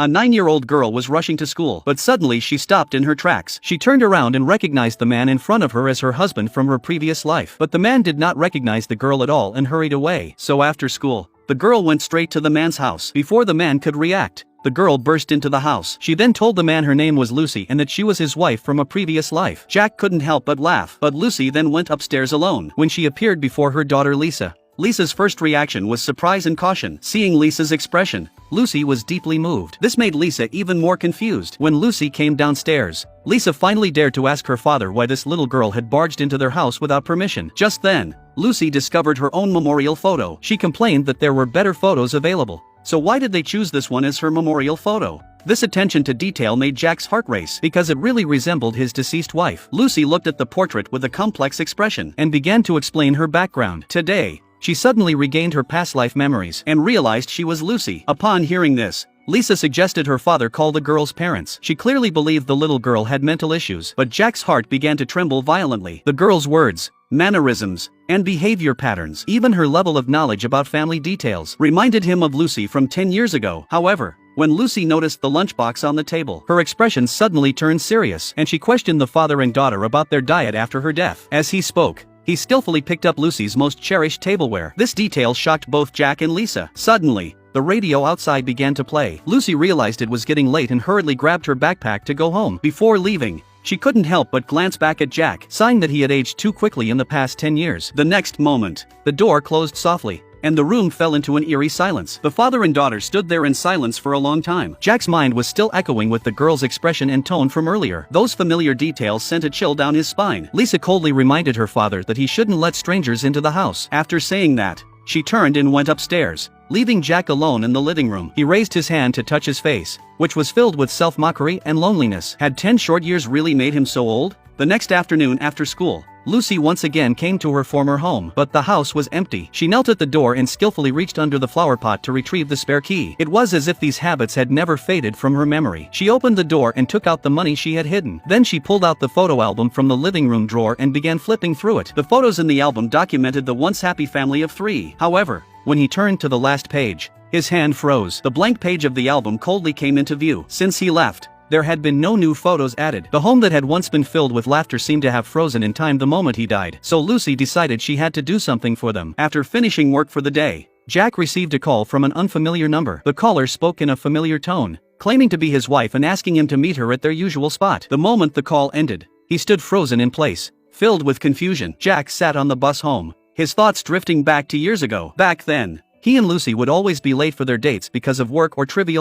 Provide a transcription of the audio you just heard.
A 9-year-old girl was rushing to school, but suddenly she stopped in her tracks. She turned around and recognized the man in front of her as her husband from her previous life. But the man did not recognize the girl at all and hurried away. So after school, the girl went straight to the man's house. Before the man could react, the girl burst into the house. She then told the man her name was Lucy and that she was his wife from a previous life. Jack couldn't help but laugh, but Lucy then went upstairs alone. When she appeared before her daughter Lisa, Lisa's first reaction was surprise and caution. Seeing Lisa's expression, Lucy was deeply moved. This made Lisa even more confused. When Lucy came downstairs, Lisa finally dared to ask her father why this little girl had barged into their house without permission. Just then, Lucy discovered her own memorial photo. She complained that there were better photos available. So why did they choose this one as her memorial photo? This attention to detail made Jack's heart race because it really resembled his deceased wife. Lucy looked at the portrait with a complex expression and began to explain her background. Today, she suddenly regained her past life memories and realized she was Lucy. Upon hearing this, Lisa suggested her father call the girl's parents. She clearly believed the little girl had mental issues, but Jack's heart began to tremble violently. The girl's words, mannerisms, and behavior patterns, even her level of knowledge about family details, reminded him of Lucy from 10 years ago. However, when Lucy noticed the lunchbox on the table, her expression suddenly turned serious, and she questioned the father and daughter about their diet after her death. As he spoke, he skillfully picked up Lucy's most cherished tableware. This detail shocked both Jack and Lisa. Suddenly, the radio outside began to play. Lucy realized it was getting late and hurriedly grabbed her backpack to go home. Before leaving, she couldn't help but glance back at Jack, sighing that he had aged too quickly in the past 10 years. The next moment, the door closed softly, and the room fell into an eerie silence. The father and daughter stood there in silence for a long time. Jack's mind was still echoing with the girl's expression and tone from earlier. Those familiar details sent a chill down his spine. Lisa coldly reminded her father that he shouldn't let strangers into the house. After saying that, she turned and went upstairs, leaving Jack alone in the living room. He raised his hand to touch his face, which was filled with self-mockery and loneliness. Had 10 short years really made him so old? The next afternoon after school, Lucy once again came to her former home, but the house was empty. She knelt at the door and skillfully reached under the flower pot to retrieve the spare key. It was as if these habits had never faded from her memory. She opened the door and took out the money she had hidden. Then she pulled out the photo album from the living room drawer and began flipping through it. The photos in the album documented the once happy family of 3. However, when he turned to the last page, his hand froze. The blank page of the album coldly came into view. Since he left, there had been no new photos added. The home that had once been filled with laughter seemed to have frozen in time the moment he died. So Lucy decided she had to do something for them. After finishing work for the day, Jack received a call from an unfamiliar number. The caller spoke in a familiar tone, claiming to be his wife and asking him to meet her at their usual spot. The moment the call ended, he stood frozen in place, filled with confusion. Jack sat on the bus home, his thoughts drifting back to years ago. Back then, he and Lucy would always be late for their dates because of work or trivial